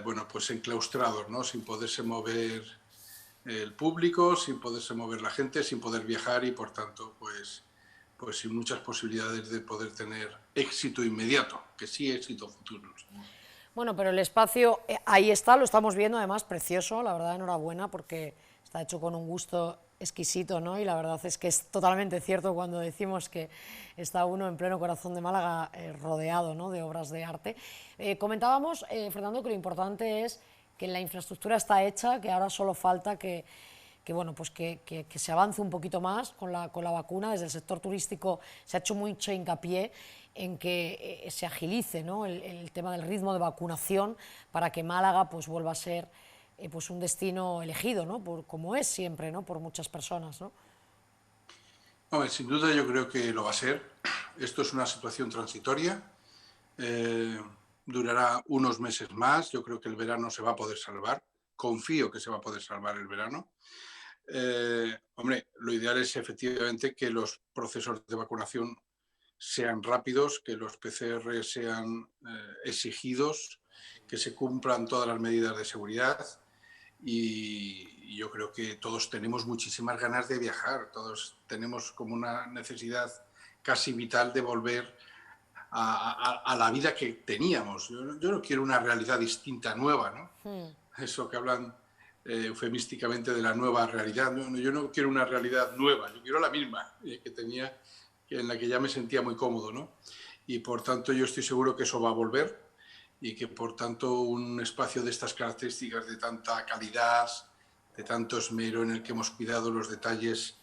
bueno, pues enclaustrados, ¿no? Sin poderse mover el público, sin poderse mover la gente, sin poder viajar y por tanto pues sin muchas posibilidades de poder tener éxito inmediato, que sí éxito futuro. Bueno, pero el espacio ahí está, lo estamos viendo, además precioso, la verdad, enhorabuena, porque está hecho con un gusto exquisito, ¿no? Y la verdad es que es totalmente cierto cuando decimos que está uno en pleno corazón de Málaga, rodeado, ¿no?, de obras de arte. Comentábamos, Fernando, que lo importante es que la infraestructura está hecha, que ahora solo falta que bueno, pues que se avance un poquito más con la vacuna. Desde el sector turístico se ha hecho mucho hincapié en que se agilice, ¿no?, el tema del ritmo de vacunación para que Málaga pues vuelva a ser pues un destino elegido, ¿no?, como es siempre, ¿no?, por muchas personas, ¿no? Hombre, sin duda yo creo que lo va a ser. Esto es una situación transitoria. Durará unos meses más. Yo creo que el verano se va a poder salvar. Confío que se va a poder salvar el verano. Hombre, lo ideal es efectivamente que los procesos de vacunación sean rápidos, que los PCR sean exigidos, que se cumplan todas las medidas de seguridad y yo creo que todos tenemos muchísimas ganas de viajar, todos tenemos como una necesidad casi vital de volver a la vida que teníamos. Yo no quiero una realidad distinta, nueva, ¿no? Eso que hablan eufemísticamente de la nueva realidad. No, yo no quiero una realidad nueva, yo quiero la misma que tenía, en la que ya me sentía muy cómodo, ¿no? Y por tanto yo estoy seguro que eso va a volver y que por tanto un espacio de estas características, de tanta calidad, de tanto esmero, en el que hemos cuidado los detalles,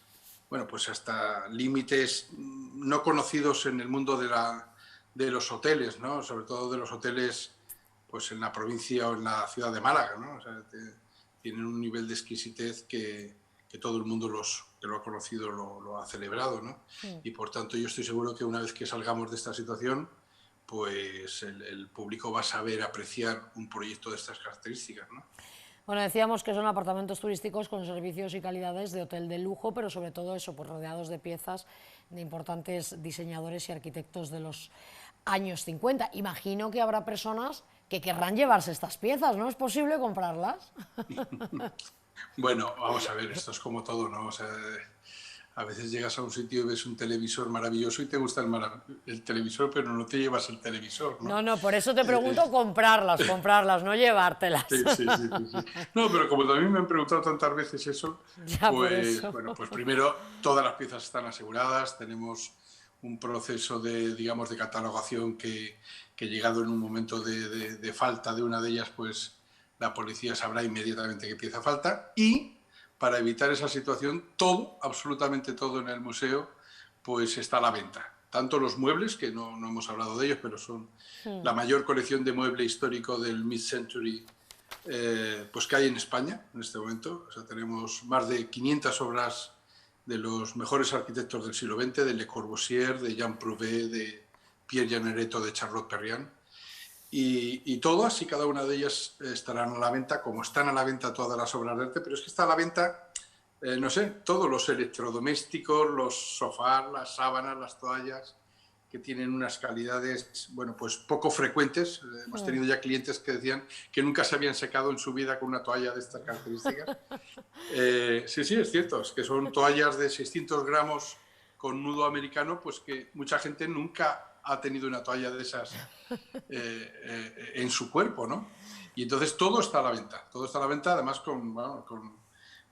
bueno, pues hasta límites no conocidos en el mundo de los hoteles, ¿no? Sobre todo de los hoteles pues en la provincia o en la ciudad de Málaga, ¿no? O sea, tienen un nivel de exquisitez que todo el mundo que lo ha conocido lo ha celebrado, ¿no? Sí. Y por tanto yo estoy seguro que una vez que salgamos de esta situación, pues el público va a saber apreciar un proyecto de estas características, ¿no? Bueno, decíamos que son apartamentos turísticos con servicios y calidades de hotel de lujo, pero sobre todo eso, pues rodeados de piezas de importantes diseñadores y arquitectos de los años 50. Imagino que habrá personas que querrán llevarse estas piezas, ¿no? ¿Es posible comprarlas? Bueno, vamos a ver, esto es como todo, ¿no? O sea, a veces llegas a un sitio y ves un televisor maravilloso y te gusta el televisor, pero no te llevas el televisor, ¿no? No, por eso te pregunto comprarlas, no llevártelas. Sí. No, pero como también me han preguntado tantas veces eso, ya, pues, bueno, pues primero todas las piezas están aseguradas, tenemos un proceso de catalogación que llegado en un momento de falta de una de ellas, pues la policía sabrá inmediatamente qué pieza falta, y para evitar esa situación, absolutamente todo en el museo, pues está a la venta. Tanto los muebles, que no hemos hablado de ellos, pero son la mayor colección de mueble histórico del mid-century pues que hay en España en este momento. O sea, tenemos más de 500 obras de los mejores arquitectos del siglo XX, de Le Corbusier, de Jean Prouvé, de Pierre Jeanneret, de Charlotte Perriand. Y todas y cada una de ellas estarán a la venta, como están a la venta todas las obras de arte, pero es que está a la venta, no sé, todos los electrodomésticos, los sofás, las sábanas, las toallas, que tienen unas calidades, bueno, pues poco frecuentes. Hemos tenido ya clientes que decían que nunca se habían secado en su vida con una toalla de estas características. Sí, es cierto, es que son toallas de 600 gramos con nudo americano, pues que mucha gente nunca ha tenido una toalla de esas en su cuerpo, ¿no? Y entonces todo está a la venta, además con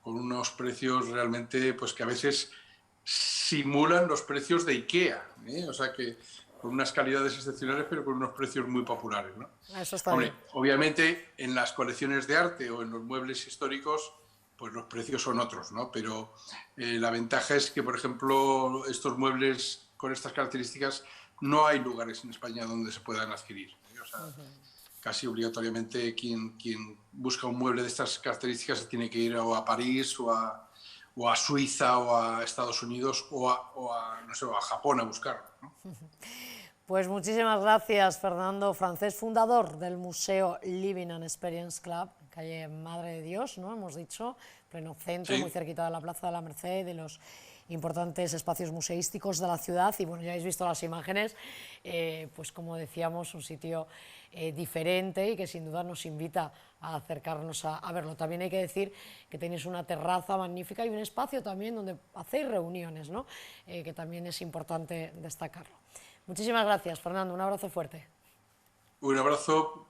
unos precios realmente, pues que a veces simulan los precios de IKEA, ¿eh? O sea que con unas calidades excepcionales, pero con unos precios muy populares, ¿no? Eso está bien. Obviamente en las colecciones de arte o en los muebles históricos, pues los precios son otros, ¿no? Pero la ventaja es que, por ejemplo, estos muebles con estas características no hay lugares en España donde se puedan adquirir, ¿eh? O sea, casi obligatoriamente quien busca un mueble de estas características tiene que ir o a París o a Suiza o a Estados Unidos o a Japón a buscarlo, ¿no? Pues muchísimas gracias, Fernando Francés, fundador del Museo Living and Experience Club, calle Madre de Dios, ¿no? Hemos dicho, pleno centro, sí, muy cerquita de la Plaza de la Merced, de los importantes espacios museísticos de la ciudad. Y bueno, ya habéis visto las imágenes, pues como decíamos, un sitio diferente y que sin duda nos invita a acercarnos a verlo. También hay que decir que tenéis una terraza magnífica y un espacio también donde hacéis reuniones, ¿no? Que también es importante destacarlo. Muchísimas gracias, Fernando, un abrazo fuerte. Un abrazo,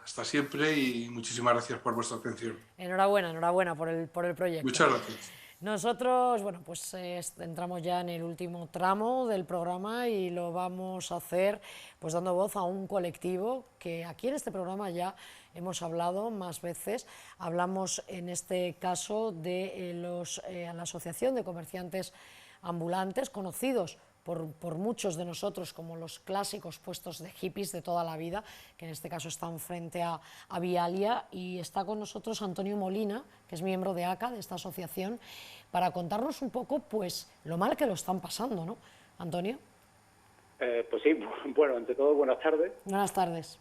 hasta siempre, y muchísimas gracias por vuestra atención. Enhorabuena por el proyecto. Muchas gracias. Nosotros, bueno, pues entramos ya en el último tramo del programa y lo vamos a hacer pues dando voz a un colectivo que aquí en este programa ya hemos hablado más veces. Hablamos en este caso de la Asociación de Comerciantes Ambulantes, conocidos por muchos de nosotros como los clásicos puestos de hippies de toda la vida, que en este caso están frente a Vialia, y está con nosotros Antonio Molina, que es miembro de ACA, de esta asociación, para contarnos un poco pues lo mal que lo están pasando, ¿no? Antonio. Pues sí, bueno, ante todo, buenas tardes. Buenas tardes.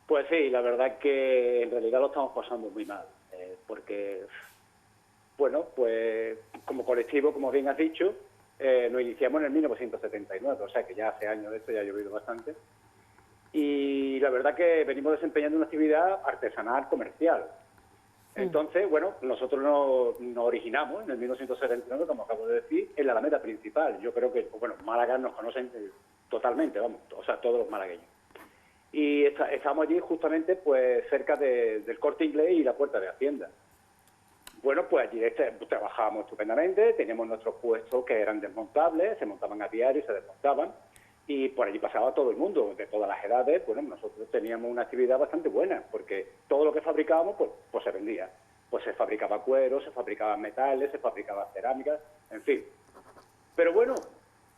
Pues sí, la verdad que en realidad lo estamos pasando muy mal, porque, bueno, pues como colectivo, como bien has dicho, nos iniciamos en el 1979, o sea que ya hace años de esto, ya ha llovido bastante. Y la verdad que venimos desempeñando una actividad artesanal comercial. Entonces, bueno, nosotros nos originamos en el 1979, como acabo de decir, en la Alameda principal. Yo creo que, bueno, Málaga nos conocen totalmente, vamos, o sea, todos los malagueños. Y estamos allí justamente pues cerca del Corte Inglés y la Puerta de Hacienda. Bueno, pues allí trabajábamos estupendamente, teníamos nuestros puestos que eran desmontables, se montaban a diario y se desmontaban, y por allí pasaba todo el mundo, de todas las edades. Bueno, nosotros teníamos una actividad bastante buena, porque todo lo que fabricábamos, pues se vendía. Pues se fabricaba cuero, se fabricaban metales, se fabricaba cerámica, en fin. Pero bueno,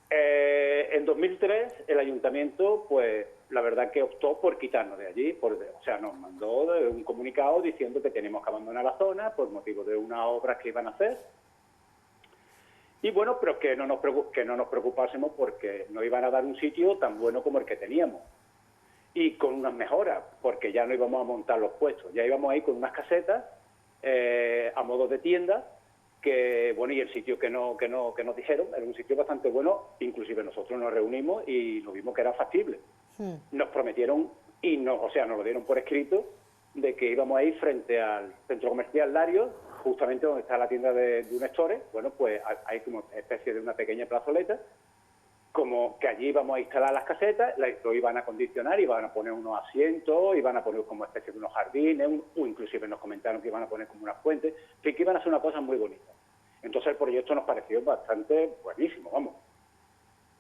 en 2003 el ayuntamiento, pues la verdad que optó por quitarnos de allí, o sea, nos mandó un comunicado diciendo que teníamos que abandonar la zona por motivo de unas obras que iban a hacer. Y bueno, pero que no nos preocupásemos porque nos iban a dar un sitio tan bueno como el que teníamos. Y con unas mejoras, porque ya no íbamos a montar los puestos, ya íbamos a ir con unas casetas a modo de tienda, que bueno, y el sitio que nos dijeron era un sitio bastante bueno, inclusive nosotros nos reunimos y nos vimos que era factible. Nos prometieron, y nos lo dieron por escrito, de que íbamos a ir frente al centro comercial Larios, justamente donde está la tienda de un Store. Bueno, pues hay como especie de una pequeña plazoleta, como que allí íbamos a instalar las casetas, lo iban a acondicionar, iban a poner unos asientos, iban a poner como especie de unos jardines, o inclusive nos comentaron que iban a poner como unas fuentes, que iban a hacer una cosa muy bonita. Entonces el proyecto nos pareció bastante buenísimo, vamos.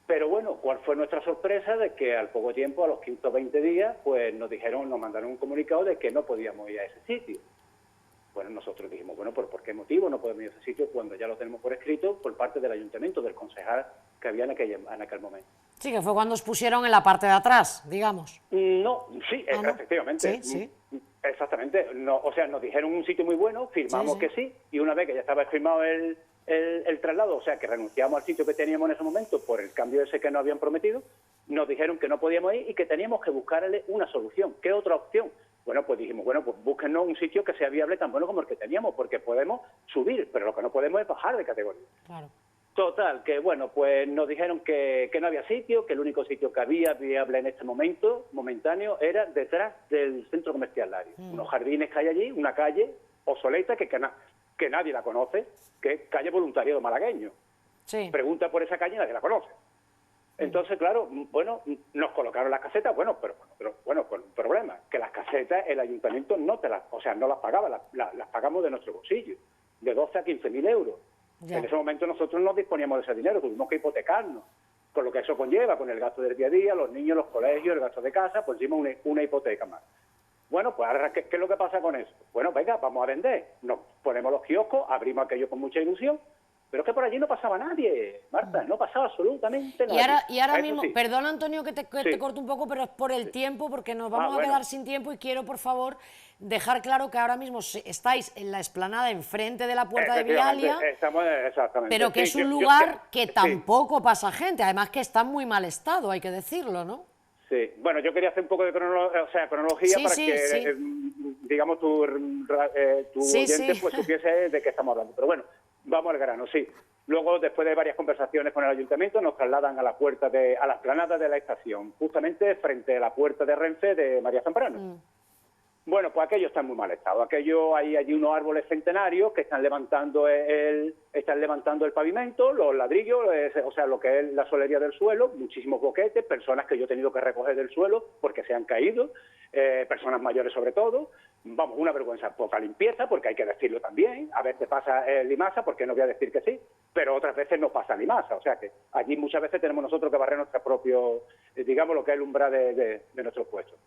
Pero bueno, ¿cuál fue nuestra sorpresa? De que al poco tiempo, a los 15 o 20 días, pues nos mandaron un comunicado de que no podíamos ir a ese sitio. Bueno, nosotros dijimos, bueno, ¿por qué motivo no podemos ir a ese sitio cuando ya lo tenemos por escrito por parte del ayuntamiento, del concejal que había en aquel momento? Sí, que fue cuando os pusieron en la parte de atrás, digamos. No, sí, ¿no? efectivamente. Sí. Exactamente. No, o sea, nos dijeron un sitio muy bueno, firmamos que sí, y una vez que ya estaba firmado el traslado, o sea, que renunciamos al sitio que teníamos en ese momento por el cambio ese que nos habían prometido, nos dijeron que no podíamos ir y que teníamos que buscarle una solución. ¿Qué otra opción? Bueno, pues dijimos, bueno, pues búsquenos un sitio que sea viable tan bueno como el que teníamos, porque podemos subir, pero lo que no podemos es bajar de categoría. Claro. Total, que bueno, pues nos dijeron que no había sitio, que el único sitio que había viable en este momento, momentáneo, era detrás del centro comercial Larios. Unos jardines que hay allí, una calle obsoleta que nadie la conoce, que es calle Voluntariado Malagueño. Sí. Pregunta por esa calle y nadie la conoce. Entonces, claro, bueno, nos colocaron las casetas, pero con un problema, que las casetas el ayuntamiento no las pagaba, las pagamos de nuestro bolsillo, de 12 a 15.000 euros. Ya. En ese momento nosotros no disponíamos de ese dinero, tuvimos que hipotecarnos, con lo que eso conlleva, con el gasto del día a día, los niños, los colegios, el gasto de casa, pues hicimos una hipoteca más. Bueno, pues ahora, ¿qué es lo que pasa con eso? Bueno, venga, vamos a vender, nos ponemos los kioscos, abrimos aquello con mucha ilusión, pero es que por allí no pasaba nadie, Marta, no pasaba absolutamente nadie. Y ahora mismo, sí. perdona Antonio que te corto un poco, pero es por el tiempo, porque nos vamos a quedar sin tiempo y quiero, por favor, dejar claro que ahora mismo estáis en la explanada enfrente de la puerta de Vialia, exactamente, pero que es un lugar que tampoco pasa gente, además que está en muy mal estado, hay que decirlo, ¿no? Sí, bueno, yo quería hacer un poco de cronología para que, digamos, tu oyente pues supiese de qué estamos hablando. Pero bueno, vamos al grano, sí. Luego, después de varias conversaciones con el ayuntamiento, nos trasladan a la explanada de la estación, justamente frente a la puerta de Renfe de María Zambrano. Bueno, pues aquello está en muy mal estado. Hay allí unos árboles centenarios que están levantando el pavimento, los ladrillos, o sea, lo que es la solería del suelo, muchísimos boquetes, personas que yo he tenido que recoger del suelo porque se han caído, personas mayores sobre todo. Vamos, una vergüenza, poca limpieza, porque hay que decirlo también. A veces pasa limaza, porque no voy a decir que sí, pero otras veces no pasa limaza. O sea que allí muchas veces tenemos nosotros que barrer nuestro propio, digamos, lo que es el umbral de nuestros puestos.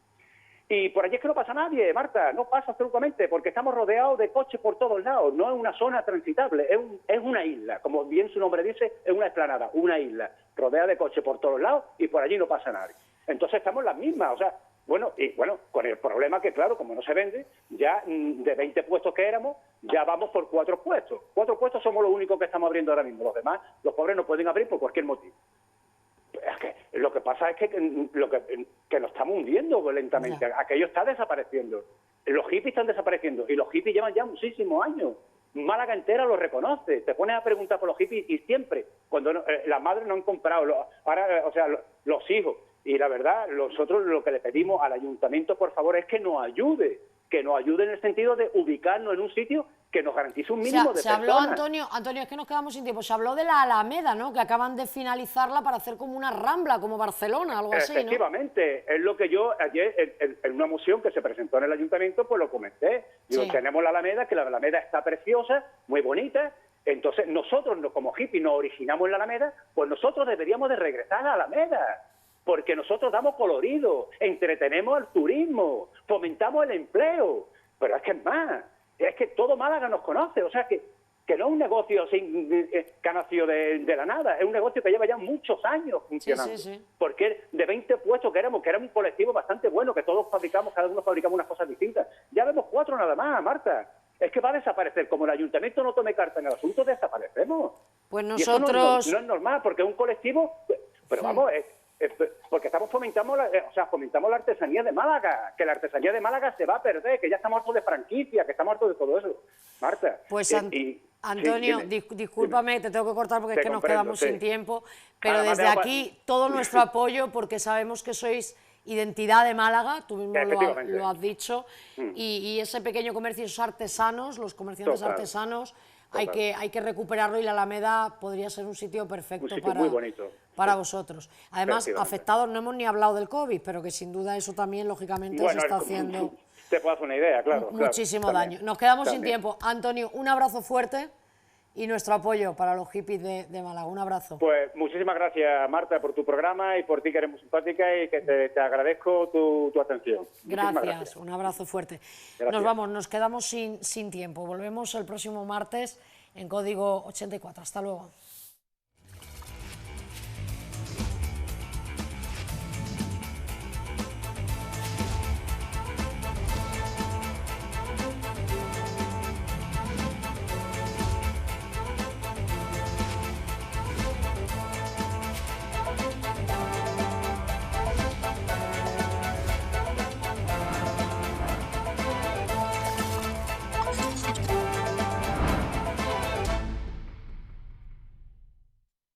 Y por allí es que no pasa nadie, Marta, no pasa absolutamente, porque estamos rodeados de coches por todos lados, no es una zona transitable, es una isla, como bien su nombre dice, es una explanada, una isla, rodeada de coches por todos lados y por allí no pasa nadie. Entonces estamos las mismas, o sea, bueno, con el problema que, claro, como no se vende, ya de 20 puestos que éramos, ya vamos por 4 puestos. 4 puestos somos los únicos que estamos abriendo ahora mismo, los demás, los pobres no pueden abrir por cualquier motivo. Es que lo que pasa es que nos estamos hundiendo lentamente. Aquello está desapareciendo. Los hippies están desapareciendo y los hippies llevan ya muchísimos años. Málaga entera lo reconoce. Te pones a preguntar por los hippies y siempre, cuando las madres no han comprado, los hijos. Y la verdad, nosotros lo que le pedimos al ayuntamiento, por favor, es que nos ayude en el sentido de ubicarnos en un sitio que nos garantice un mínimo de personas. Se habló, Antonio, es que nos quedamos sin tiempo, se habló de la Alameda, ¿no?, que acaban de finalizarla para hacer como una rambla, como Barcelona, algo así, ¿no? Efectivamente, es lo que yo ayer, en una moción que se presentó en el ayuntamiento, pues lo comenté. Tenemos la Alameda, que la Alameda está preciosa, muy bonita, entonces nosotros, como hippies, nos originamos en la Alameda, pues nosotros deberíamos de regresar a la Alameda, porque nosotros damos colorido, entretenemos al turismo, fomentamos el empleo, pero es que es más, es que todo Málaga nos conoce, o sea que que no es un negocio así, que ha nacido de la nada, es un negocio que lleva ya muchos años funcionando. Sí. Porque de 20 puestos que éramos un colectivo bastante bueno, que todos fabricamos, cada uno fabricamos unas cosas distintas. Ya vemos 4 nada más, Marta. Es que va a desaparecer. Como el ayuntamiento no tome carta en el asunto, desaparecemos. Pues Y eso nosotros... no es normal, porque es un colectivo... Pero vamos, porque fomentamos la artesanía de Málaga, que la artesanía de Málaga se va a perder, que ya estamos hartos de franquicia, que estamos hartos de todo eso. Marta. Pues Antonio, discúlpame, te tengo que cortar porque es que nos quedamos sin tiempo, pero Además, desde aquí todo nuestro apoyo, porque sabemos que sois identidad de Málaga, tú mismo lo has dicho, y ese pequeño comercio, esos artesanos, los comerciantes artesanos, hay que recuperarlo, y la Alameda podría ser un sitio perfecto para vosotros. Además, afectados, no hemos ni hablado del COVID, pero que sin duda eso también, lógicamente, se está haciendo... Te puedo hacer una idea, claro. Muchísimo daño. Nos quedamos sin tiempo. Antonio, un abrazo fuerte y nuestro apoyo para los hippies de Málaga. Un abrazo. Pues muchísimas gracias, Marta, por tu programa y por ti, que eres muy simpática, y que te agradezco tu atención. Gracias, un abrazo fuerte. Gracias. Nos vamos, nos quedamos sin tiempo. Volvemos el próximo martes en Código 84. Hasta luego.